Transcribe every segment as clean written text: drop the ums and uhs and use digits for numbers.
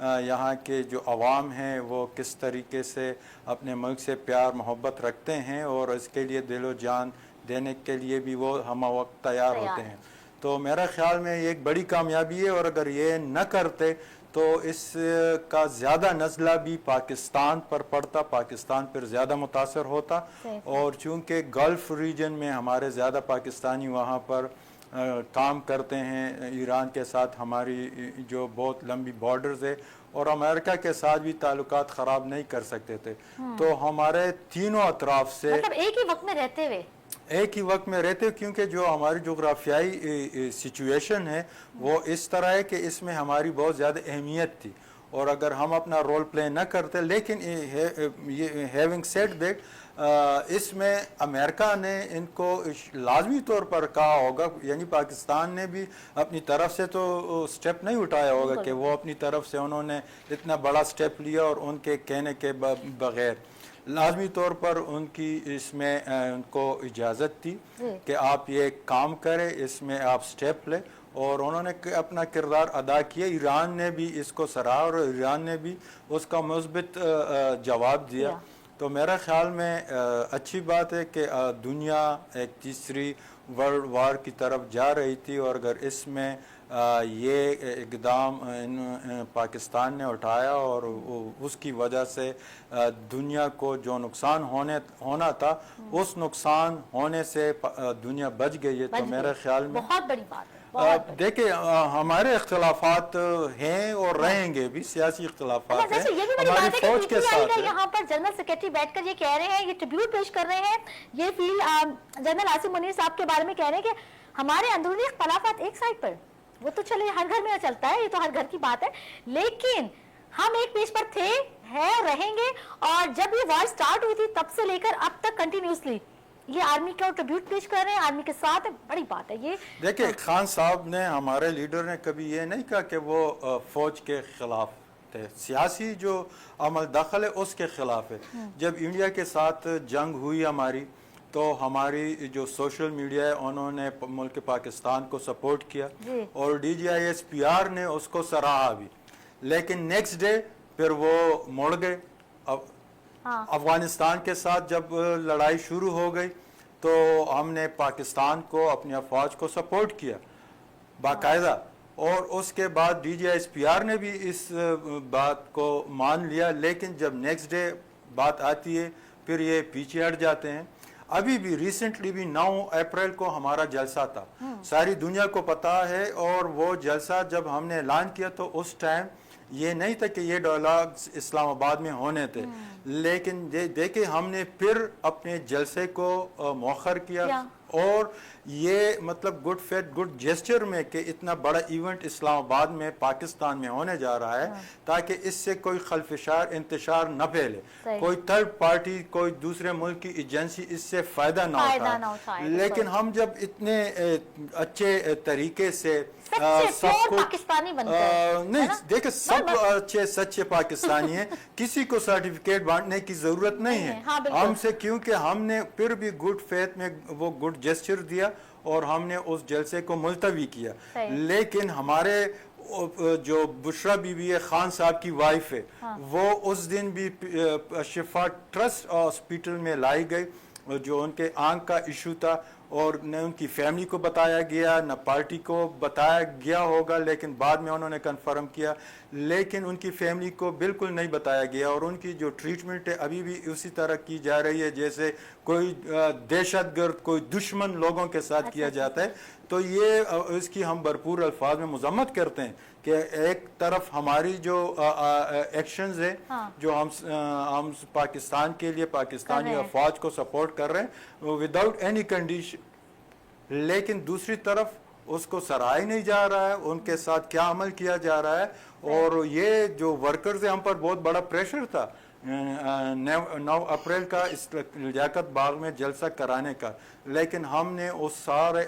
یہاں کے جو عوام ہیں وہ کس طریقے سے اپنے ملک سے پیار محبت رکھتے ہیں اور اس کے لیے دل و جان دینے کے لیے بھی وہ ہمہ وقت تیار ہوتے ہیں. تو میرا خیال میں یہ ایک بڑی کامیابی ہے، اور اگر یہ نہ کرتے تو اس کا زیادہ نزلہ بھی پاکستان پر پڑتا، پاکستان پر زیادہ متاثر ہوتا. اور چونکہ گلف ریجن میں ہمارے زیادہ پاکستانی وہاں پر کام کرتے ہیں، ایران کے ساتھ ہماری جو بہت لمبی بارڈرز ہے، اور امریکہ کے ساتھ بھی تعلقات خراب نہیں کر سکتے تھے. تو ہمارے تینوں اطراف سے مطلب ایک ہی وقت میں رہتے ہوئے کیونکہ جو ہماری جغرافیائی سچویشن ہے وہ اس طرح ہے کہ اس میں ہماری بہت زیادہ اہمیت تھی، اور اگر ہم اپنا رول پلے نہ کرتے، لیکن ہیونگ سیڈ دیٹ اس میں امریکہ نے ان کو لازمی طور پر کہا ہوگا، یعنی پاکستان نے بھی اپنی طرف سے تو سٹیپ نہیں اٹھایا ہوگا کہ وہ اپنی طرف سے انہوں نے اتنا بڑا سٹیپ لیا اور ان کے کہنے کے بغیر. لازمی طور پر ان کی اس میں ان کو اجازت تھی کہ آپ یہ کام کریں، اس میں آپ سٹیپ لیں، اور انہوں نے اپنا کردار ادا کیا. ایران نے بھی اس کو سراہا اور ایران نے بھی اس کا مثبت جواب دیا. تو میرا خیال میں اچھی بات ہے کہ دنیا ایک تیسری ورلڈ وار کی طرف جا رہی تھی، اور اگر اس میں یہ اقدام پاکستان نے اٹھایا اور اس کی وجہ سے دنیا کو جو نقصان ہونا تھا اس نقصان ہونے سے دنیا بچ گئی ہے. تو میرے خیال میں بہت بڑی بات ہے. دیکھیں ہمارے اختلافات ہیں اور رہیں گے بھی، سیاسی اختلافات ہیں ہماری فوج کے ساتھ. یہاں پر جنرل سیکرٹری بیٹھ کر یہ کہہ رہے ہیں، یہ ٹریبیوٹ پیش کر رہے ہیں، یہ فیل جنرل عاصم منیر صاحب کے بارے میں کہہ رہے ہیں کہ ہمارے اندرونی اختلافات ایک سائڈ پر، وہ تو چلے ہر گھر میں چلتا ہے، یہ تو ہر گھر کی بات ہے، لیکن ہم ایک پیج پر تھے، ہیں، رہیں گے. اور جب یہ وار سٹارٹ ہوئی تھی تب سے لے کر اب تک کنٹینیوسلی یہ آرمی کا ٹریبیوٹ پیش کر رہے ہیں، آرمی کے ساتھ. بڑی بات ہے یہ. دیکھیں خان صاحب نے، ہمارے لیڈر نے کبھی یہ نہیں کہا کہ وہ فوج کے خلاف تھے، سیاسی جو عمل دخل ہے اس کے خلاف ہے. جب انڈیا کے ساتھ جنگ ہوئی ہماری، تو ہماری جو سوشل میڈیا ہے انہوں نے ملک پاکستان کو سپورٹ کیا، اور DGISPR نے اس کو سراہا بھی، لیکن نیکسٹ ڈے پھر وہ مڑ گئے. افغانستان کے ساتھ جب لڑائی شروع ہو گئی تو ہم نے پاکستان کو، اپنی افواج کو سپورٹ کیا باقاعدہ، اور اس کے بعد DGISPR نے بھی اس بات کو مان لیا، لیکن جب نیکسٹ ڈے بات آتی ہے پھر یہ پیچھے ہٹ جاتے ہیں. ابھی بھی ریسنٹلی بھی 9 اپریل کو ہمارا جلسہ تھا، ساری دنیا کو پتا ہے، اور وہ جلسہ جب ہم نے اعلان کیا تو اس ٹائم یہ نہیں تھا کہ یہ ڈائلاگز اسلام آباد میں ہونے تھے، لیکن دیکھیں ہم نے پھر اپنے جلسے کو مؤخر کیا، اور یہ مطلب گڈ فیتھ گڈ جیسچر میں کہ اتنا بڑا ایونٹ اسلام آباد میں پاکستان میں ہونے جا رہا ہے تاکہ اس سے کوئی خلفشار انتشار نہ پھیلے، کوئی تھرڈ پارٹی، کوئی دوسرے ملک کی ایجنسی اس سے فائدہ نہ اٹھائے. لیکن ہم جب اتنے اچھے طریقے سے سب کو نہیں دیکھیں، سب اچھے سچے پاکستانی ہیں، کسی کو سرٹیفکیٹ بانٹنے کی ضرورت نہیں ہے ہم سے، کیونکہ ہم نے پھر بھی گڈ فیتھ میں وہ گڈ جیسچر دیا اور ہم نے اس جلسے کو ملتوی کیا. لیکن ہمارے جو بشرا بی بی خان صاحب کی وائف ہے، وہ اس دن بھی شفا ٹرسٹ ہاسپٹل میں لائی گئی، جو ان کے آنکھ کا ایشو تھا، اور نہ ان کی فیملی کو بتایا گیا، نہ پارٹی کو بتایا گیا ہوگا، لیکن بعد میں انہوں نے کنفرم کیا، لیکن ان کی فیملی کو بالکل نہیں بتایا گیا، اور ان کی جو ٹریٹمنٹ ہے ابھی بھی اسی طرح کی جا رہی ہے جیسے کوئی دہشت گرد، کوئی دشمن لوگوں کے ساتھ کیا جاتا ہے. تو یہ اس کی ہم بھرپور الفاظ میں مذمت کرتے ہیں کہ ایک طرف ہماری جو ایکشنز ہیں جو ہم پاکستان کے لیے پاکستانی افواج کو سپورٹ کر رہے ہیں وداؤٹ اینی کنڈیشن، لیکن دوسری طرف اس کو سراہا ہی نہیں جا رہا ہے، ان کے ساتھ کیا عمل کیا جا رہا ہے. اور یہ جو ورکرز ہیں ہم پر بہت بڑا پریشر تھا 9 اپریل کا اس لیاقت باغ میں جلسہ کرانے کا، لیکن ہم نے اس سارے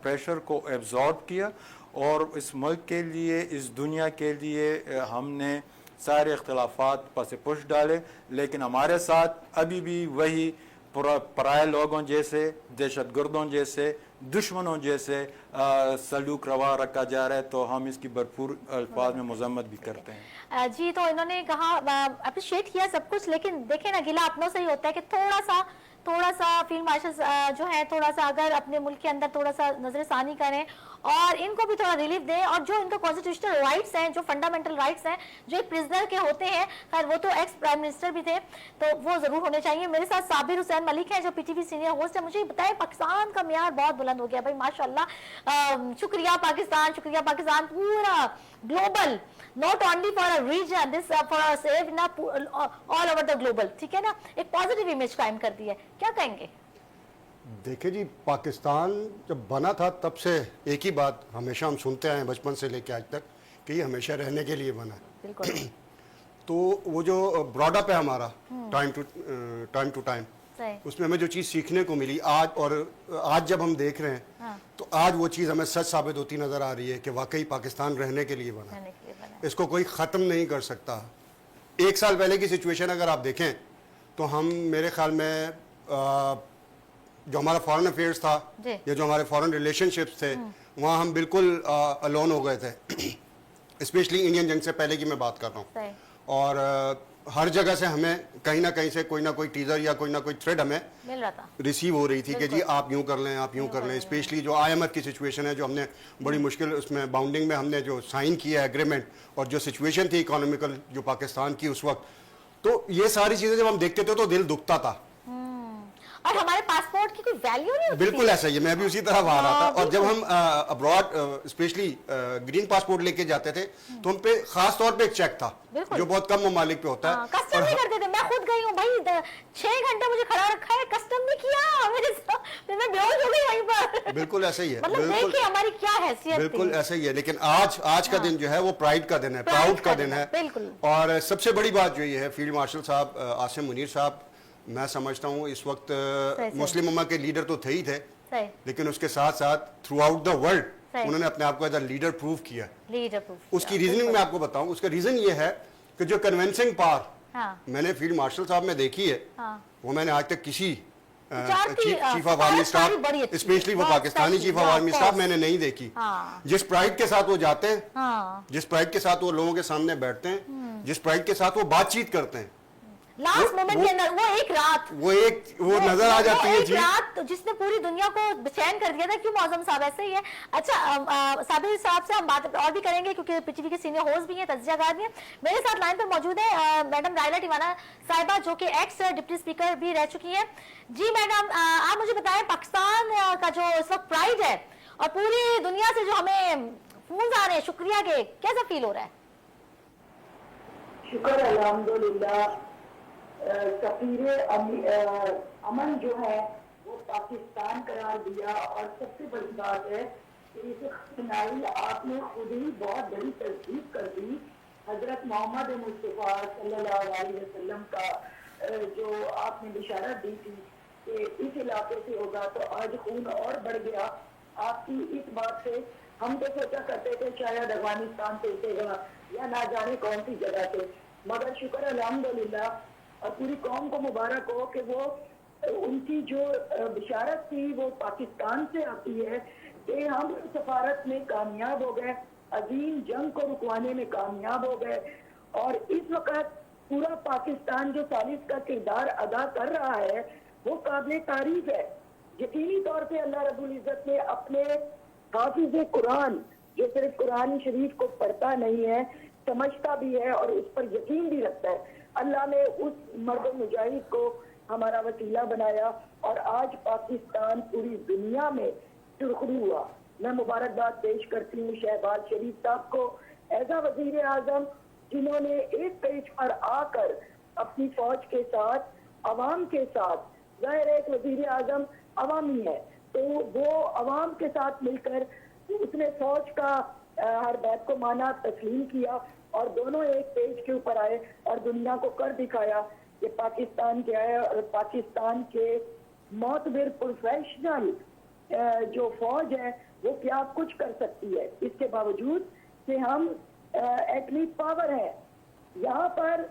پریشر کو ایبزارب کیا، اور اس ملک کے لیے، اس دنیا کے لیے ہم نے سارے اختلافات پس پش ڈالے. لیکن ہمارے ساتھ ابھی بھی وہی پرائے لوگوں جیسے، دہشت گردوں جیسے دشمنوں جیسے سلوک روا رکھا جا رہا ہے تو ہم اس کی بھرپور الفاظ میں مذمت بھی کرتے ہیں. جی تو انہوں نے کہا اپریشیٹ کیا سب کچھ، لیکن دیکھیں نا گلا اپنوں سے ہی ہوتا ہے کہ تھوڑا سا فیلڈ مارشل جو ہے تھوڑا سا اگر اپنے ملک کے اندر تھوڑا سا نظر ثانی کریں اور ان کو بھی تھوڑا ریلیف دیں، اور جو ان کا کانسٹیٹیوشنل رائٹس ہیں، جو فنڈامنٹل رائٹس ہیں جو ایک پرزنر کے ہوتے ہیں، خیر وہ تو ایکس پرائم منسٹر بھی تھے تو وہ ضرور ہونے چاہیے. میرے ساتھ صابر حسین ملک ہیں جو P T V senior host ہے. مجھے بتائیں پاکستان کا معیار بہت بلند ہو گیا بھائی ماشاءاللہ. شکریہ پاکستان پورا global, not only for a region, this for a save na all over the global. ٹھیک ہے نا، ایک پازیٹیو امیج قائم کر دی ہے. کیا کہیں گے؟ دیکھیں جی، پاکستان جب بنا تھا تب سے ایک ہی بات ہمیشہ ہم سنتے آئے ہیں بچپن سے لے کے آج تک کہ یہ ہمیشہ رہنے کے لیے بنا ہے. بالکل. تو وہ جو براڈ اپ ہے ہمارا ٹائم ٹو ٹائم، اس میں ہمیں جو چیز سیکھنے کو ملی آج جب ہم دیکھ رہے ہیں تو آج وہ چیز ہمیں سچ ثابت ہوتی نظر آ رہی ہے کہ واقعی پاکستان رہنے کے لیے بنا. اس کو کوئی ختم نہیں کر سکتا. 1 سال پہلے کی سچویشن اگر آپ دیکھیں تو ہم میرے خیال میں جو ہمارا فارن افیئرس تھا یا جو ہمارے فارن ریلیشن شپس تھے وہاں ہم بالکل الون ہو گئے تھے، اسپیشلی انڈین جنگ سے پہلے کی میں بات کر رہا ہوں. اور ہر جگہ سے ہمیں کہیں نہ کہیں سے کوئی نہ کوئی ٹیزر یا کوئی نہ کوئی تھریڈ ہمیں مل رہا تھا، ریسیو ہو رہی تھی کہ جی آپ یوں کر لیں، آپ یوں کر لیں. اسپیشلی جو آئی ایم ایف کی سچویشن ہے جو ہم نے بڑی مشکل اس میں باؤنڈنگ میں ہم نے جو سائن کیا ہے ایگریمنٹ، اور جو سچویشن تھی اکانومیکل جو پاکستان کی اس وقت، تو یہ ساری چیزیں جب ہم دیکھتے تھے تو دل دکھتا تھا. اور ہمارے پاسپورٹ کی کوئی ویلیو نہیں ہوتی. بالکل ایسا ہی ہے، میں بھی اسی طرح آ رہا تھا. اور جب ہم ابراڈ اسپیشلی گرین پاسپورٹ لے کے جاتے تھے تو ہم پہ خاص طور پہ ایک چیک تھا جو بہت کم ممالک پہ ہوتا ہے. کسٹم نہیں کرتے تھے. میں خود گئی ہوں بھائی 6 گھنٹے مجھے کھڑا رکھا ہے، کسٹم نہیں کیا میرے ساتھ، میں بے ہوش ہو گئی وہیں پر. بالکل ایسا ہی ہے، مطلب دیکھیں ہماری کیا حیثیت. بالکل ایسا ہی ہے. لیکن آج کا دن جو ہے وہ پرائڈ کا دن ہے، پراؤڈ کا دن ہے. اور سب سے بڑی بات جو یہ ہے، فیلڈ مارشل صاحب عاصم منیر صاحب، میں سمجھتا ہوں اس وقت مسلم امہ کے لیڈر تو تھے ہی تھے، لیکن اس کے ساتھ ساتھ تھرو آؤٹ دا ورلڈ انہوں نے اپنے آپ کو ایز اے لیڈر پروف کیا. اس کی ریزننگ میں آپ کو بتاؤں، اس کا ریزن یہ ہے کہ جو کنونسنگ پاور میں نے فیلڈ مارشل صاحب میں دیکھی ہے وہ میں نے آج تک کسی chief of army staff, specially وہ Pakistani chief of army staff, میں نے نہیں دیکھی. جس پرائڈ کے ساتھ وہ جاتے ہیں، جس پرائڈ کے ساتھ وہ لوگوں کے سامنے بیٹھتے ہیں، جس پرائڈ کے ساتھ وہ بات چیت کرتے ہیں، لاسٹ مومنٹ کے اندر وہ نظر آ جاتی ہے. ایک رات جس نے پوری دنیا کو بے چین کر دیا تھا. کیوں معظم صاحب ایسے ہی ہے. اچھا صابر صاحب سے ہم بات اور بھی کریں گے کیونکہ پی ٹی وی کے سینئر ہوسٹ بھی ہیں، تجزیہ کار بھی ہیں. میرے ساتھ لائن پہ موجود ہے میڈم رائلا ٹیوانا صاحبہ جو کہ ایکس ڈپٹی اسپیکر بھی رہ چکی ہیں. جی میڈم، آپ مجھے بتائیں پاکستان کا جو اس وقت پرائڈ ہے اور پوری دنیا سے جو ہمیں فونز آ رہے ہیں شکریہ کے، کیسا فیل ہو رہا ہے؟ شکر الحمدللہ. سفیر امن جو ہے وہ پاکستان قرار دیا، اور سب سے بڑی بات ہے کہ اسے خنائی آپ نے خود ہی بہت بڑی تصدیق کر دی. حضرت محمد مصطفیٰ صلی اللہ علیہ وسلم کا جو آپ نے بشارت دی تھی کہ اس علاقے سے ہوگا، تو آج خون اور بڑھ گیا آپ کی اس بات سے. ہم تو سوچا کرتے تھے شاید افغانستان سے اٹھے گا یا نہ جانے کون سی جگہ سے، مگر شکر الحمدللہ اور پوری قوم کو مبارک ہو کہ وہ ان کی جو بشارت تھی وہ پاکستان سے آتی ہے کہ ہم سفارت میں کامیاب ہو گئے، عظیم جنگ کو رکوانے میں کامیاب ہو گئے. اور اس وقت پورا پاکستان جو ثالث کا کردار ادا کر رہا ہے وہ قابل تعریف ہے. یقینی طور پہ اللہ رب العزت نے اپنے حافظ قرآن جو صرف قرآن شریف کو پڑھتا نہیں ہے، سمجھتا بھی ہے اور اس پر یقین بھی رکھتا ہے، اللہ نے اس مرد مجاہد کو ہمارا وسیلہ بنایا اور آج پاکستان پوری دنیا میں سرخرو ہوا. میں مبارکباد پیش کرتی ہوں شہباز شریف صاحب کو ایز اے وزیر اعظم، جنہوں نے ایک پیج پر آ کر اپنی فوج کے ساتھ، عوام کے ساتھ، ظاہر ہے ایک وزیر اعظم عوامی ہے تو وہ عوام کے ساتھ مل کر اس نے فوج کا ہر بات کو مانا، تسلیم کیا اور دونوں ایک پیج کے اوپر آئے اور دنیا کو کر دکھایا کہ پاکستان کیا ہے اور پاکستان کے معتبر پروفیشنل جو فوج ہے وہ کیا کچھ کر سکتی ہے. اس کے باوجود کہ ہم ایٹمی پاور ہیں، یہاں پر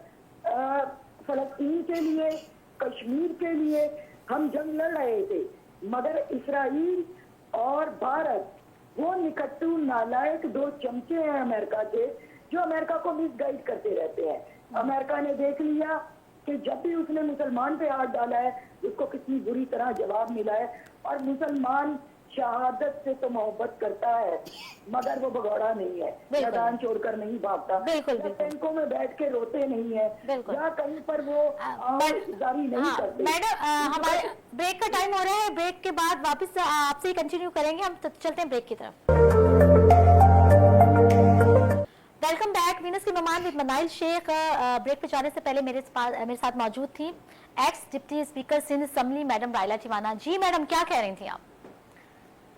فلسطین کے لیے، کشمیر کے لیے ہم جنگ لڑ رہے تھے، مگر اسرائیل اور بھارت وہ نکٹو نالائق دو چمچے ہیں امریکہ کے جو امریکہ کو مس گائیڈ کرتے رہتے ہیں. امریکہ نے دیکھ لیا کہ جب بھی اس نے مسلمان پہ ہاتھ ڈالا ہے اس کو کتنی بری طرح جواب ملا ہے, اور مسلمان شہادت سے تو محبت کرتا ہے مگر وہ بگوڑا نہیں ہے, میدان چھوڑ کر نہیں بھاگتا, ٹینکوں میں بیٹھ کے روتے نہیں ہے, یا کہیں پر وہ جاری نہیں کرتے. میڈم ہمارے بریک کا ٹائم ہو رہا ہے, بریک کے بعد واپس آپ سے کنٹینیو کریں گے, ہم چلتے ہیں بریک کی طرف. ویلکم بیک وینس کے مہمان ود منائل شیخ. بریک پہ جانے سے پہلے میرے ساتھ موجود تھی ex deputy speaker Sindh assembly madam Raila Tiwana. جی میڈم کیا کہہ رہی تھیں آپ؟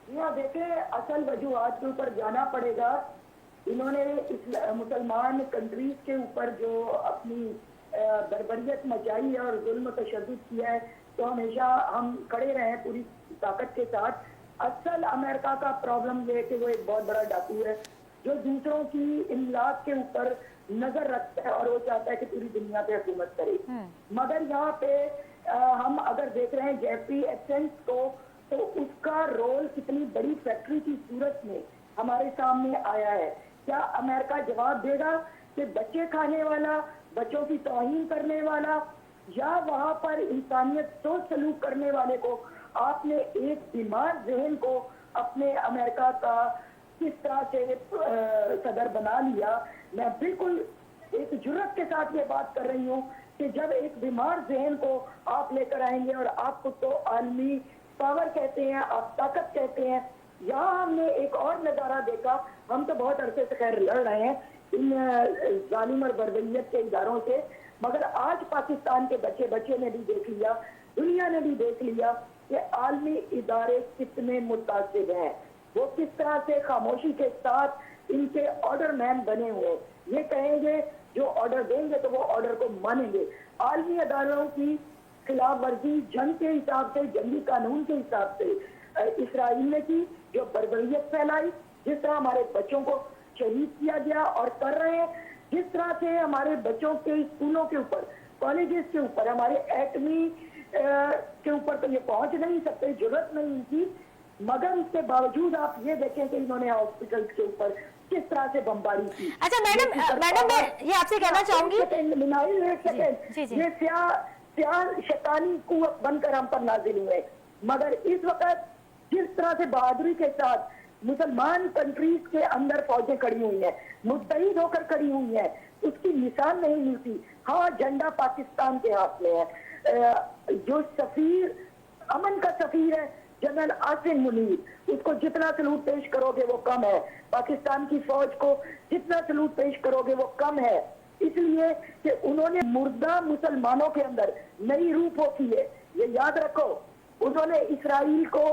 یہاں دیکھیں اصل وجوہات کے اوپر جانا پڑے گا. انہوں نے مسلمان کنٹریز کے اوپر جو اپنی بربریت مچائی ہے اور ظلم و تشدد کیا ہے تو ہمیشہ ہم کھڑے رہے ہیں پوری طاقت کے ساتھ. اصل امریکہ کا پرابلم یہ ہے کہ وہ ایک بہت بڑا ڈاکو ہے جو دوسروں کی املاک کے اوپر نظر رکھتا ہے اور وہ چاہتا ہے کہ پوری دنیا پہ حکومت کرے. مگر یہاں پہ ہم اگر دیکھ رہے ہیں جیفری ایپسنس کو تو اس کا رول کتنی بڑی فیکٹری کی صورت میں ہمارے سامنے آیا ہے. کیا امریکہ جواب دے گا کہ بچے کھانے والا, بچوں کی توہین کرنے والا, یا وہاں پر انسانیت سوچ سلوک کرنے والے کو آپ نے ایک بیمار ذہن کو اپنے امریکہ کا کس طرح سے صدر بنا لیا؟ میں بالکل ایک جرات کے ساتھ یہ بات کر رہی ہوں کہ جب ایک بیمار ذہن کو آپ لے کر آئیں گے, اور آپ کو تو عالمی پاور کہتے ہیں, آپ طاقت کہتے ہیں. یہاں ہم نے ایک اور نظارہ دیکھا, ہم تو بہت عرصے سے خیر لڑ رہے ہیں ان ظالم اور بربریت کے اداروں سے, مگر آج پاکستان کے بچے نے بھی دیکھ لیا, دنیا نے بھی دیکھ لیا کہ عالمی ادارے کتنے متعصب ہیں, وہ کس طرح سے خاموشی کے ساتھ ان کے آرڈر مین بنے ہوئے. یہ کہیں گے جو آرڈر دیں گے تو وہ آرڈر کو مانیں گے. عالمی اداروں کی خلاف ورزی جنگ کے حساب سے, جنگی قانون کے حساب سے اسرائیل نے کی, جو بربریت پھیلائی, جس طرح ہمارے بچوں کو شہید کیا گیا اور کر رہے ہیں, جس طرح سے ہمارے بچوں کے اسکولوں کے اوپر, کالجز کے اوپر, ہمارے ایٹمی کے اوپر تو یہ پہنچ نہیں سکتے, ضرورت نہیں کی, مگر اس کے باوجود آپ یہ دیکھیں کہ انہوں نے ہاسپٹل کے اوپر کس طرح سے بمباری کی. اچھا میڈم میں یہ آپ سے کہنا چاہوں گی, یہ سیاہ شیطانی قوت بن کر ہم پر نازل ہوئے, مگر اس وقت جس طرح سے بہادری کے ساتھ مسلمان کنٹریز کے اندر فوجیں کھڑی ہوئی ہیں, متحد ہو کر کھڑی ہوئی ہیں, اس کی مثال نہیں ملتی. ہاں جھنڈا پاکستان کے ہاتھ میں ہے, جو سفیر, امن کا سفیر ہے جنرل عاصم منیر, اس کو جتنا سلوٹ پیش کرو گے وہ کم ہے, پاکستان کی فوج کو جتنا سلوٹ پیش کرو گے وہ کم ہے, اس لیے کہ انہوں نے مردہ مسلمانوں کے اندر نئی روح پھونکی ہے. یہ یاد رکھو, انہوں نے اسرائیل کو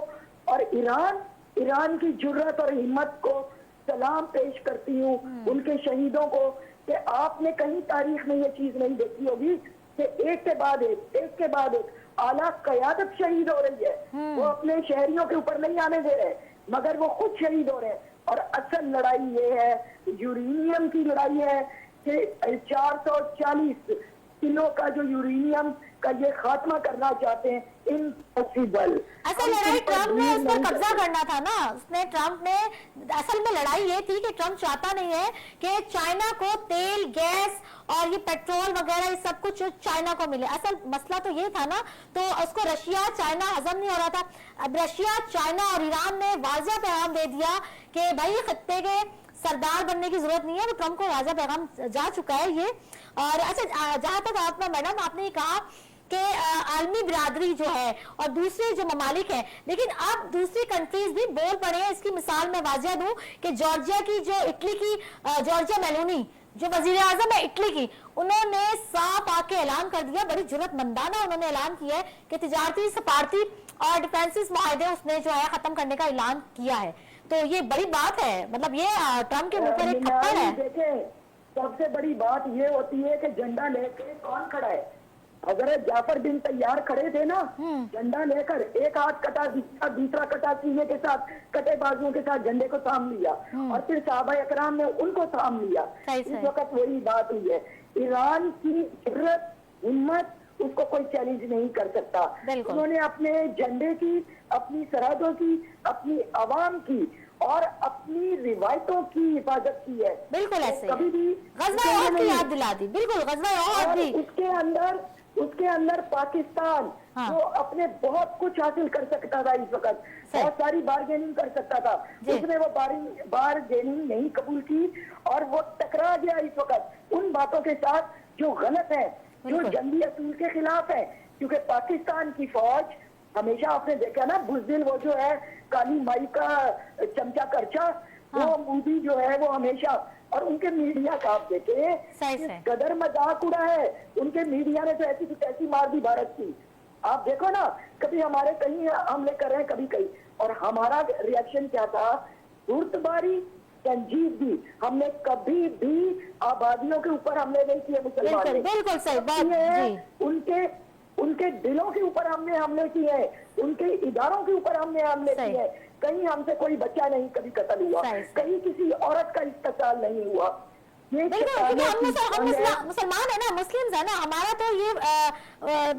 اور ایران کی جرات اور ہمت کو سلام پیش کرتی ہوں, ان کے شہیدوں کو, کہ آپ نے کہیں تاریخ میں یہ چیز نہیں دیکھی ہوگی کہ ایک کے بعد ایک اعلیٰ قیادت شہید ہو رہی ہے. وہ اپنے شہریوں کے اوپر نہیں آنے دے رہے مگر وہ خود شہید ہو رہے ہیں. اور اصل لڑائی یہ ہے, یورینیم کی لڑائی ہے کہ 440 کلو کا جو یورینیم کا یہ خاتمہ کرنا چاہتے ہیں, امپاسبل. اصل لڑائی ٹرمپ نے اس پر قبضہ کرنا تھا نا, ٹرمپ نے اصل میں لڑائی یہ تھی کہ ٹرمپ چاہتا نہیں ہے کہ چائنا کو تیل, گیس اور یہ پیٹرول وغیرہ یہ سب کچھ چائنا کو ملے. اصل مسئلہ تو یہ تھا نا, تو اس کو رشیا چائنا ہضم نہیں ہو رہا تھا. اب رشیا, چائنا اور ایران نے واضح پیغام دے دیا کہ بھائی خطے کے سردار بننے کی ضرورت نہیں ہے, تو ٹرمپ کو واضح پیغام جا چکا ہے یہ. اور اچھا جہاں تک آپ نے کہا کہ عالمی برادری جو ہے اور دوسرے جو ممالک ہیں, لیکن اب دوسری کنٹریز بھی بول پڑے ہیں. اس کی مثال میں واضح دوں کہ جارجیا کی جو اٹلی کی جارجیا میلونی جو وزیر اعظم ہے اٹلی کی, انہوں نے صاف آ کے اعلان کر دیا, بڑی جرات مندانہ انہوں نے اعلان کیا ہے کہ تجارتی, سفارتی اور ڈیفینس معاہدے اس نے جو ہے ختم کرنے کا اعلان کیا ہے. تو یہ بڑی بات ہے, مطلب یہ ٹرمپ کے منہ پر ایک تھپڑ ہے. دیکھیں سب سے بڑی بات یہ ہوتی ہے کہ جھنڈا لے کے کون کھڑا ہے. حضرت جعفر بن طیار کھڑے تھے نا, جھنڈا لے کر, ایک ہاتھ کٹا, دوسرا کٹا, سینے کے ساتھ کٹے بازوؤں کے ساتھ جھنڈے کو تھام لیا, اور پھر صحابہ اکرام نے ان کو تھام لیا. اس وقت وہی بات ہوئی ہے. ایران کی جرات, ہمت, اس کو کوئی چیلنج نہیں کر سکتا. انہوں نے اپنے جھنڈے کی اپنی سرحدوں کی, اپنی عوام کی اور اپنی روایتوں کی حفاظت کی ہے. بالکل ایسے کبھی بھی غزوہ احد کی یاد دلا دی, بالکل غزوہ احد اور بھی. اس کے اندر پاکستان جو اپنے بہت کچھ حاصل کر سکتا تھا اس وقت, بہت ساری بارگیننگ کر سکتا تھا, اس نے وہ بارگیننگ نہیں قبول کی اور وہ ٹکرا گیا اس وقت ان باتوں کے ساتھ جو غلط ہیں, جو جنگی اصول کے خلاف ہیں. کیونکہ پاکستان کی فوج ہمیشہ آپ نے دیکھا نا, بزدل وہ جو ہے کالی مائی کا چمچا کرچا, وہ مودی جو ہے وہ ہمیشہ, اور ان کے میڈیا کا آپ دیکھیں قدر مذاق اڑا ہے, ان کے میڈیا نے تو ایسی تو ایسی مار دی بھارت کی. آپ دیکھو نا, کبھی ہمارے کہیں حملے کر رہے ہیں, کبھی کہیں, اور ہمارا ریاکشن کیا تھا, بردباری, سنجیدگی. ہم نے کبھی بھی آبادیوں کے اوپر حملے نہیں کیے مسلمان نے, بالکل صحیح بات جی. ان کے دلوں کے اوپر ہم نے حملے کیے ہیں, ان کے اداروں کے اوپر ہم نے حملے کیے ہیں. کہیں ہم سے کوئی بچہ نہیں کبھی قتل ہوا, کہیں کسی عورت کا استحصال نہیں ہوا. بالکل, ہم مسلمان ہیں نا, مسلمز ہیں نا, ہمارا تو یہ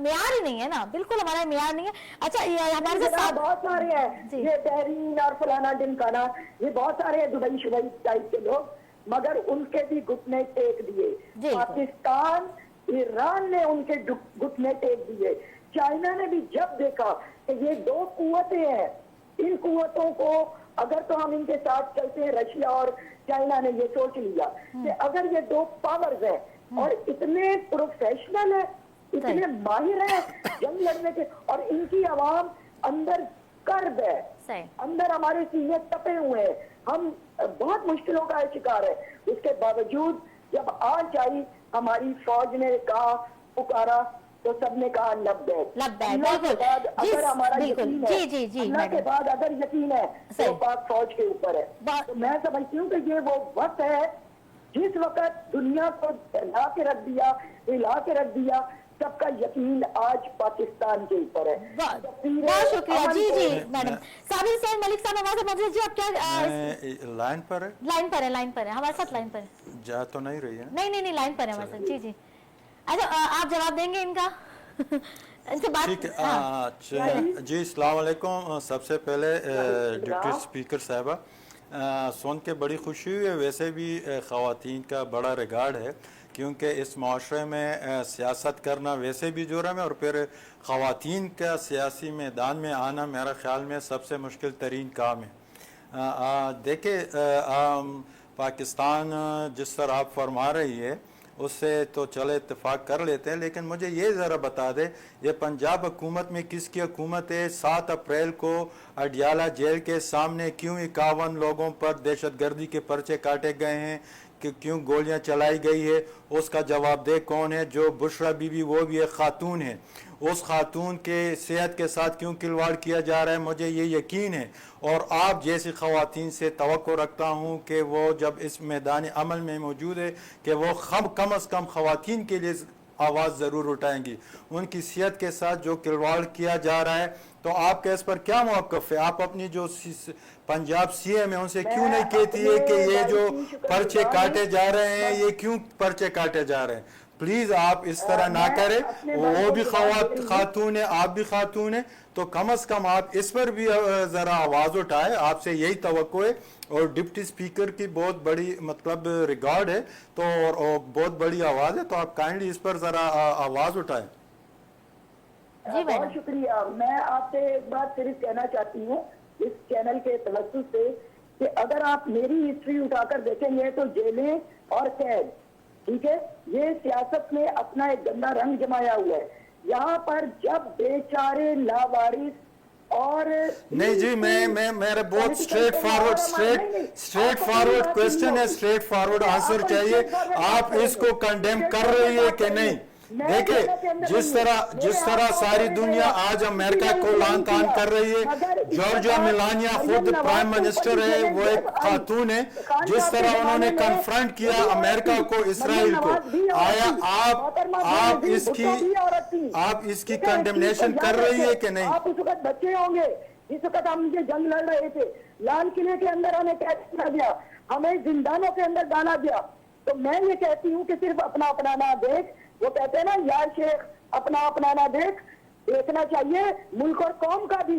معیار ہی نہیں ہے نا, بالکل ہمارا معیار نہیں ہے. اچھا ہمارے ساتھ بہت سارے ہیں یہ بحرین اور فلانا ڈمکانا, یہ بہت سارے ہیں دبئی شبئی ٹائپ کے لوگ, مگر ان کے بھی گھٹنے ٹیک دیے. پاکستان, ایران نے ان کے گھٹنے ٹیک دیے. چائنا نے بھی جب دیکھا کہ یہ دو قوتیں ہیں, ان قوتوں کو اگر تو ہم ان کے ساتھ چلتے ہیں, رشیا اور چائنا نے یہ سوچ لیا کہ اگر یہ دو پاورز ہیں اور اتنے پروفیشنل ہیں, اتنے ماہر ہیں جنگ لڑنے کے, اور ان کی عوام اندر کرب ہے, اندر ہمارے سینے تپے ہوئے ہیں, ہم بہت مشکلوں کا شکار ہے. اس کے باوجود جب آج آئی ہماری فوج نے کہا, پکارا, تو سب نے کہا لبیک. اللہ کے بعد اگر ہمارا یقین ہے, اللہ کے بعد اگر یقین ہے تو پاک فوج کے اوپر ہے. تو میں سمجھتی ہوں کہ یہ وہ وقت ہے جس وقت دنیا کو ہلا کے رکھ دیا, ہلا کے رکھ دیا, سب کا یقین آج پاکستان کے اوپر ہے. بہت شکریہ. جی جی میڈم. صابر حسین ملک صاحب ہمارے موجود, جی آپ کیا لائن پر ہے؟ لائن پر ہے, لائن پر ہے, ہمارے ساتھ لائن پر ہے. جا تو نہیں رہی ہے؟ نہیں لائن پر ہے ہمارے ساتھ. جی جی, اچھا آپ جواب دیں گے ان کا, ان سے بات. جی السلام علیکم. سب سے پہلے ڈپٹی اسپیکر صاحبہ, سن کے بڑی خوشی ہوئی ہے. ویسے بھی خواتین کا بڑا ریگارڈ ہے, کیونکہ اس معاشرے میں سیاست کرنا ویسے بھی جرم ہے, اور پھر خواتین کا سیاسی میدان میں آنا میرا خیال میں سب سے مشکل ترین کام ہے. دیکھیں پاکستان جس طرح آپ فرما رہی ہے اس سے تو چلے اتفاق کر لیتے ہیں, لیکن مجھے یہ ذرا بتا دے, یہ پنجاب حکومت میں کس کی حکومت ہے؟ 7 اپریل کو اڈیالہ جیل کے سامنے کیوں 51 لوگوں پر دہشت گردی کے پرچے کاٹے گئے ہیں, کہ کیوں گولیاں چلائی گئی ہے؟ اس کا جواب دہ کون ہے؟ جو بشرا بی بی, وہ بھی ایک خاتون ہے, اس خاتون کے صحت کے ساتھ کیوں کھلواڑ کیا جا رہا ہے؟ مجھے یہ یقین ہے, اور آپ جیسی خواتین سے توقع رکھتا ہوں کہ وہ جب اس میدان عمل میں موجود ہے کہ وہ کم از کم خواتین کے لیے آواز ضرور اٹھائیں گی. ان کی صحت کے ساتھ جو کھلواڑ کیا جا رہا ہے, تو آپ کا اس پر کیا موقف ہے؟ آپ اپنی جو پنجاب سی ایم ہے ان سے کیوں نہیں کہتی ہے کہ یہ جو پرچے کاٹے جا رہے ہیں, یہ کیوں پرچے کاٹے جا رہے ہیں؟ پلیز آپ اس طرح نہ کریں. وہ بھی خاتون ہے, آپ بھی خاتون ہیں, تو کم از کم آپ اس پر بھی ذرا آواز اٹھائیں. آپ سے یہی توقع ہے, اور ڈپٹی اسپیکر کی بہت بڑی مطلب ریگارڈ ہے, تو اور بہت بڑی آواز ہے, تو آپ کائنڈلی اس پر ذرا آواز اٹھائیں. بہت شکریہ. میں آپ سے ایک بات صرف کہنا چاہتی ہوں اس چینل کے توسط سے, کہ اگر آپ میری ہسٹری اٹھا کر دیکھیں گے تو جیلیں اور قید, ٹھیک ہے, یہ سیاست میں اپنا ایک گندا رنگ جمایا ہوا ہے. یہاں پر جب بیچارے لاوارث اور نہیں جی, میں میرے بہت اسٹریٹ فارورڈ کوشچن ہے, اسٹریٹ فارورڈ آنسر چاہیے. آپ اس کو کنڈیم کر رہی ہے کہ نہیں؟ دیکھیں جس طرح ساری دنیا آج امریکہ کو لان تان کر رہی ہے, جارجیا میلانیا خود پرائم منسٹر ہے, وہ ایک خاتون ہے, جس طرح انہوں نے کنفرنٹ کیا امریکہ کو, اسرائیل کو, آیا آپ اس کی کنڈیمنیشن کر رہی ہے کہ نہیں؟ آپ اس وقت بچے ہوں گے جس وقت ہم یہ جنگ لڑ رہے تھے, لال قلعے کے اندر ہمیں قید کیا گیا, ہمیں زندانوں کے اندر ڈالا گیا. تو میں یہ کہتی ہوں کہ صرف اپنا اپنانا دیکھ, وہ کہتے ہیں نا یار شیخ اپنا اپنانا دیکھ, دیکھنا چاہیے ملک اور قوم کا بھی,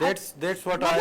That's what I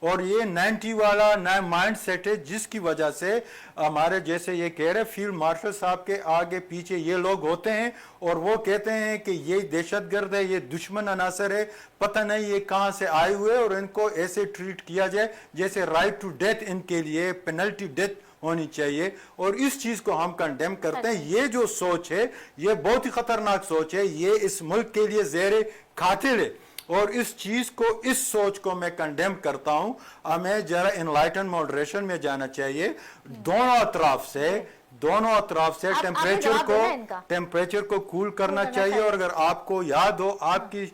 اور یہ 90 والا نیا مائنڈ سیٹ ہے جس کی وجہ سے ہمارے جیسے یہ کہہ رہے فیلڈ مارشل صاحب کے آگے پیچھے یہ لوگ ہوتے ہیں اور وہ کہتے ہیں کہ یہ دہشت گرد ہے, یہ دشمن عناصر ہے, پتہ نہیں یہ کہاں سے آئے ہوئے, اور ان کو ایسے ٹریٹ کیا جائے جیسے رائٹ ٹو ڈیتھ ان کے لیے پینلٹی ڈیتھ ہونی چاہیے, اور اس چیز کو ہم کنڈیم کرتے ہیں. یہ جو سوچ ہے یہ بہت ہی خطرناک سوچ ہے, یہ اس ملک کے لیے زہر قاتل ہے, اور اس چیز کو اس سوچ کو میں کنڈیم کرتا ہوں. ہمیں ذرا انلائٹن ماڈریشن میں جانا چاہیے دونوں اطراف سے ٹیمپریچر کو کول کرنا چاہیے. اور اگر آپ کو یاد ہو آپ کی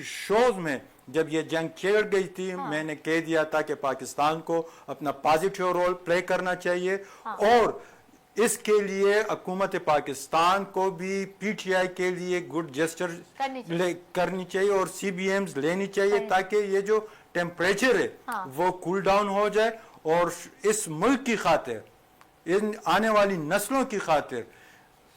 شوز میں جب یہ جنگ چھڑ گئی تھی میں نے کہہ دیا تھا کہ پاکستان کو اپنا پازیٹیو رول پلے کرنا چاہیے, اور اس کے لیے حکومت پاکستان کو بھی پی ٹی آئی کے لیے گڈ جسچر کرنی چاہیے اور سی بی ایمز لینی چاہیے تاکہ یہ جو ٹیمپریچر ہے وہ کول ڈاؤن ہو جائے, اور اس ملک کی خاطر, ان آنے والی نسلوں کی خاطر,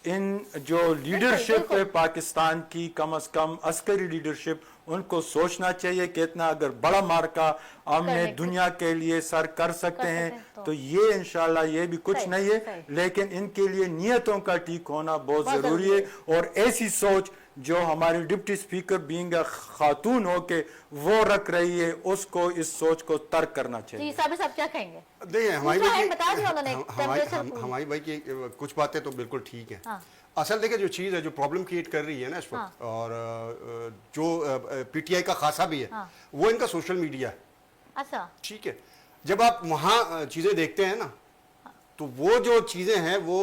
ان جو لیڈرشپ ہے پاکستان کی, کم از کم عسکری لیڈرشپ, ان کو سوچنا چاہیے کہ اتنا اگر بڑا مارکا ہم نے دنیا کے لیے سر کر سکتے ہیں تو یہ انشاءاللہ یہ بھی کچھ نہیں ہے, لیکن ان کے لیے نیتوں کا ٹھیک ہونا بہت ضروری ہے. اور ایسی سوچ جو ہماری ڈپٹی سپیکر بینگ خاتون ہو کے وہ رکھ رہی ہے, اس کو اس سوچ کو ترک کرنا چاہیے. جی صاحب کیا کہیں گے؟ دیکھیں ہماری بھائی کی کچھ باتیں تو بالکل ٹھیک ہیں. اصل دیکھیں جو چیز ہے جو پرابلم کریٹ کر رہی ہے نا اس وقت, اور جو پی ٹی آئی کا خاصا بھی ہے وہ ان کا سوشل میڈیا ہے. اچھا ٹھیک ہے, جب آپ وہاں چیزیں دیکھتے ہیں نا تو وہ جو چیزیں ہیں وہ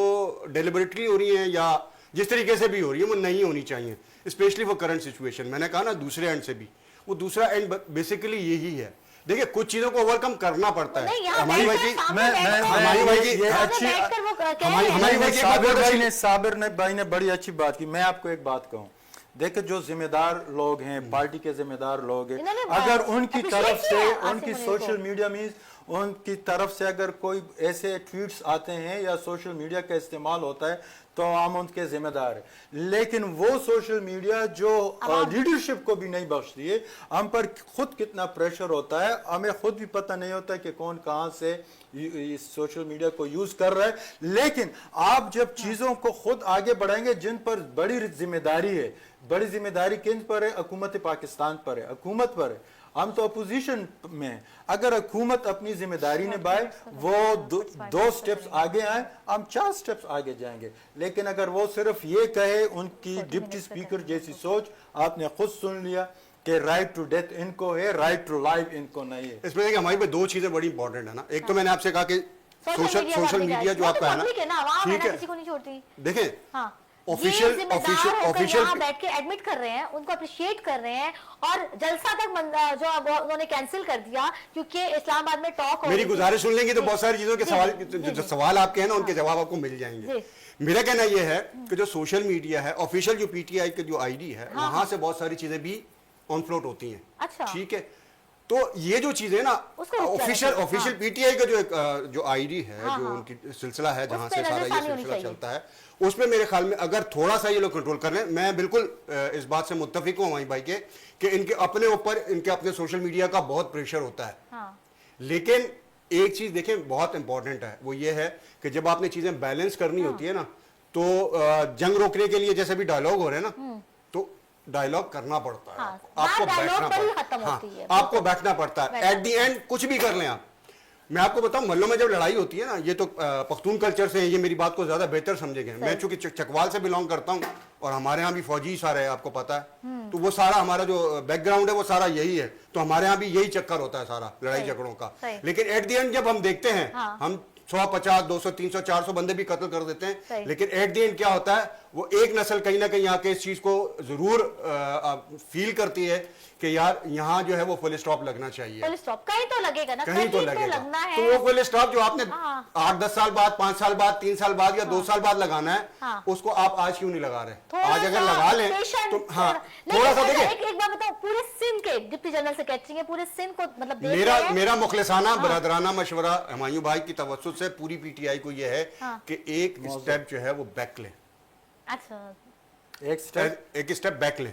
ڈیلیبریٹلی ہو رہی ہیں یا جس طریقے سے بھی ہو رہی ہیں وہ نہیں ہونی چاہیے, اسپیشلی وہ کرنٹ سچویشن. میں نے کہا نا دوسرے اینڈ سے بھی, وہ دوسرا اینڈ بیسیکلی یہی ہے. دیکھیں کچھ چیزوں کو اوورکم کرنا پڑتا ہے. صابر بھائی نے بڑی اچھی بات کی. میں آپ کو ایک بات کہوں, دیکھیں جو ذمہ دار لوگ ہیں, پارٹی کے ذمہ دار لوگ ہیں, اگر ان کی طرف سے ان کی سوشل میڈیا میں ان کی طرف سے اگر کوئی ایسے ٹویٹس آتے ہیں یا سوشل میڈیا کا استعمال ہوتا ہے تو ہم ان کے ذمہ دار ہیں, لیکن وہ سوشل میڈیا جو لیڈرشپ کو بھی نہیں بخشتی ہے, ہم پر خود کتنا پریشر ہوتا ہے, ہمیں خود بھی پتہ نہیں ہوتا کہ کون کہاں سے اس سوشل میڈیا کو یوز کر رہا ہے. لیکن آپ جب چیزوں کو خود آگے بڑھائیں گے, جن پر بڑی ذمہ داری ہے, بڑی ذمہ داری کن پر ہے؟ حکومت پاکستان پر ہے, حکومت پر ہے. ہم تو اپوزیشن میں ہیں. اگر حکومت اپنی ذمہ داری نبھائے, وہ دو سٹیپس آگے آئیں, ہم 4 سٹیپس آگے جائیں گے. لیکن اگر وہ صرف یہ کہے, ان کی ڈپٹی سپیکر جیسی سوچ آپ نے خود سن لیا کہ رائٹ ٹو ڈیتھ ان کو ہے, رائٹ ٹو لائف ان کو نہیں ہے. اس میں دیکھیں ہماری پہ 2 چیزیں بڑی امپورٹنٹ ہیں نا. ایک تو میں نے آپ سے کہا کہ سوشل میڈیا جو آپ کا ہے نا, ٹھیک ہے, دیکھیں آفیشیل بیٹھ کے ایڈمٹ کر رہے ہیں, ان کو اپریشیٹ کر رہے ہیں, اور جلسہ تک جو انہوں نے کینسل کر دیا کیونکہ اسلام آباد میں ٹاک ہو. میری گزارش سن لیں گے تو بہت ساری چیزوں کے جو سوال آپ کے ہیں نا ان کے جواب آپ کو مل جائیں گے. میرا کہنا یہ ہے کہ جو سوشل میڈیا ہے, آفیشیل جو پی ٹی آئی کا جو آئی ڈی ہے, وہاں سے بہت ساری چیزیں بھی آن فلوٹ ہوتی ہیں. ٹھیک ہے, تو یہ جو چیزیں نا آفیشیل پی ٹی آئی کا جو آئی ڈی ہے, جو ان کی سلسلہ ہے جہاں سے سارا یہ سلسلہ چلتا ہے, اس میں میرے خیال میں اگر تھوڑا سا یہ لوگ کنٹرول کر لیں, میں بالکل اس بات سے متفق ہوں ہماری بھائی کے کہ ان کے اپنے اوپر ان کے اپنے سوشل میڈیا کا بہت پریشر ہوتا ہے. لیکن ایک چیز دیکھیں بہت امپورٹنٹ ہے, وہ یہ ہے کہ جب آپ نے چیزیں بیلنس کرنی ہوتی ہے نا, تو جنگ روکنے کے لیے جیسے بھی ڈائلاگ ہو رہے ہیں نا, تو ڈائلاگ کرنا پڑتا ہے, آپ کو بیٹھنا پڑتا ہے. ایٹ دی اینڈ کچھ بھی کر لیں آپ. میں آپ کو بتاؤں محلوں میں جب لڑائی ہوتی ہے نا, یہ تو پختون کلچر سے یہ میری بات کو زیادہ بہتر سمجھے گئے. میں چونکہ چکوال سے بلانگ کرتا ہوں اور ہمارے ہاں بھی فوجی سارے ہیں, آپ کو پتا ہے, تو وہ سارا ہمارا جو بیک گراؤنڈ ہے وہ سارا یہی ہے, تو ہمارے ہاں بھی یہی چکر ہوتا ہے سارا لڑائی جھگڑوں کا. لیکن ایٹ دی اینڈ جب ہم دیکھتے ہیں, ہم 150 200 300 400 بندے بھی قتل کر دیتے ہیں, لیکن ایٹ دی اینڈ کیا ہوتا ہے, وہ ایک نسل کہیں نہ کہیں آ کے اس چیز کو ضرور فیل کرتی ہے کہ یار یہاں جو ہے وہ فل اسٹاپ لگنا چاہیے. فل اسٹاپ کہیں تو لگے گا نا, کہیں تو لگے گا. تو وہ فل اسٹاپ جو آپ نے 8-10 سال بعد, 5 سال بعد, 3 سال بعد یا 2 سال بعد لگانا ہے, اس کو آپ آج کیوں نہیں لگا رہے؟ آج اگر لگا لیں تو ہاں تھوڑا سا دیکھیں. ایک بات بتاؤ, پورے سندھ کے ڈپٹی جنرل سیکریٹری ہیں, پورے سندھ کو مطلب میرا مخلصانہ برادرانہ مشورہ ہمایوں بھائی کی توسط سے پوری پی ٹی آئی کو یہ ہے کہ ایک اسٹیپ جو ہے وہ بیک لیں, ایک اسٹیپ بیک لیں.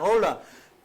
hold on.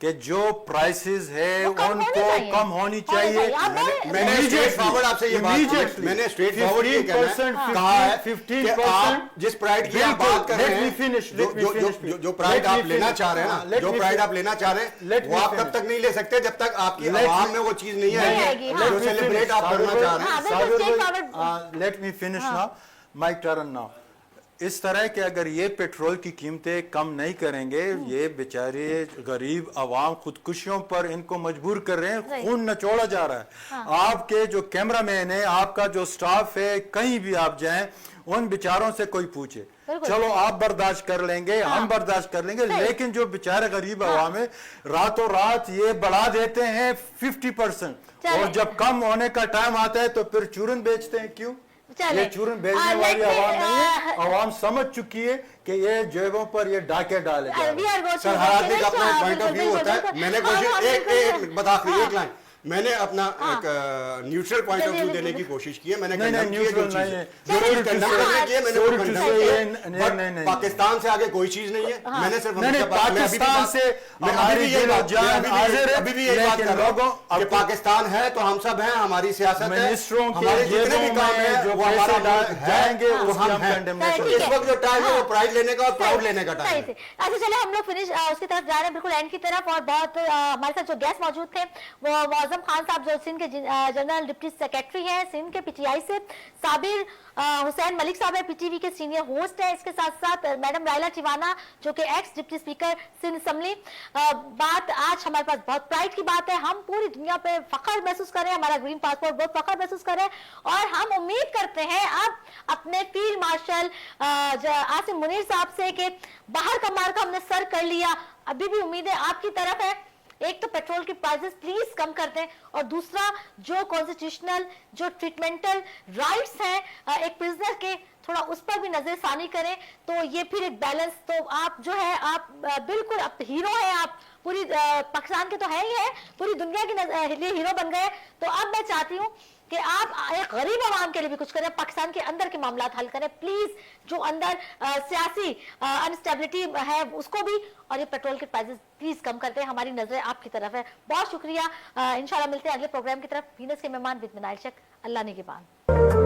کہ جو پرائسز ہے وہ کم ان ہونی کو چاہیے. کم ہونی ہونی چاہیے. چاہیے. آپ میں نے اسٹریٹ فارورڈ آپ سے یہ بات Immediately. میں نے اسٹریٹ فارورڈ یہ کہا ہے کہ آپ جس پرائڈ کی آپ بات کر رہے ہیں, جو پرائڈ آپ لینا چاہ رہے ہیں نا, جو پرائڈ آپ لینا چاہ رہے ہیں وہ آپ تب تک نہیں لے سکتے جب تک آپ کی عوام میں وہ چیز نہیں آئے گی جو سیلیبریٹ آپ کرنا چاہ رہے ہیں. Let me finish now, mic turn now. اس طرح کہ اگر یہ پیٹرول کی قیمتیں کم نہیں کریں گے, یہ بیچارے غریب عوام خودکشیوں پر ان کو مجبور کر رہے ہیں, خون نچوڑا جا رہا ہے. آپ کے جو کیمرہ مین ہے, آپ کا جو سٹاف ہے, کہیں بھی آپ جائیں ان بیچاروں سے کوئی پوچھے, چلو آپ برداشت کر لیں گے, ہم برداشت کر لیں گے, لیکن جو بیچارے غریب عوام ہے راتوں رات یہ بڑھا دیتے ہیں 50%, اور جب کم ہونے کا ٹائم آتا ہے تو پھر چورن بیچتے ہیں. کیوں؟ یہ چورن بیچنے والی عوام نہیں ہے, عوام سمجھ چکی ہے کہ یہ جیبوں پر یہ ڈاکے ڈالے جا رہے ہیں. سر ہر آدمی کا اپنا پوائنٹ آف ویو ہوتا ہے. میں نے کوشش ایک بتاخری ایک لائن میں نے اپنا ایک نیوٹرل پوائنٹ آف ویو دینے کی کوشش کی ہے. میں نے پاکستان سے آگے کوئی چیز نہیں ہے. میں نے صرف پاکستان سے ابھی بھی یہی بات کر رہا ہوں کہ پاکستان ہے تو ہم سب ہیں, ہماری سیاست ہے, ہمارے جتنے بھی کام ہیں جو ہمارا جائیں گے وہ ہم ہیں. اس وقت جو ٹائم ہے وہ پرائڈ لینے کا اور پراؤڈ لینے کا ٹائم ہے. اچھا چلے ہم لوگ فنش اس کی طرف جا رہے ہیں, بالکل اینڈ کی طرف. اور بہت ہمارے ساتھ جو گیسٹ موجود تھے وہ معظم خان صاحب جو سندھ کے جنرل ڈپٹی سیکریٹری ہیں سندھ کے پی ٹی آئی سے, صابر حسین ملک صاحب ہے پی ٹی وی کے سینئر ہوسٹ ہیں, اس کے ساتھ ساتھ میڈم رائلا چیوانا جو کہ x deputy speaker Sindh assembly. بات آج ہمارے پاس بہت پرائڈ کی بات ہے, ہم پوری دنیا پہ فخر محسوس کر رہے ہیں, ہمارا گرین پاسپورٹ بہت فخر محسوس کر رہے ہیں, اور ہم امید کرتے ہیں اب اپنے فیلڈ مارشل عاصم منیر صاحب سے کہ باہر کا مارکا ہم نے سر کر لیا. ابھی بھی امیدیں آپ کی طرف ہے. ایک تو پیٹرول کی پرائسز پلیز کم کر دیں, اور دوسرا جو کانسٹیٹیوشنل جو ٹریٹمنٹل رائٹس ہیں ایک پرزنر کے, تھوڑا اس پر بھی نظر ثانی کریں. تو یہ پھر ایک بیلنس, تو آپ جو ہے آپ بالکل اب ہیرو ہیں, آپ پوری پاکستان کے تو ہے ہی ہے, پوری دنیا کے لیے ہیرو بن گئے. تو اب میں چاہتی ہوں کہ آپ ایک غریب عوام کے لیے بھی کچھ کریں, پاکستان کے اندر کے معاملات حل کریں پلیز, جو اندر سیاسی انسٹیبلٹی ہے اس کو بھی, اور یہ پیٹرول کے پرائسز پلیز کم کرتے ہیں. ہماری نظریں آپ کی طرف ہے. بہت شکریہ. انشاءاللہ ملتے ہیں اگلے پروگرام کی طرف. وینس کے مہمان ود منائل شک. اللہ نگہبان.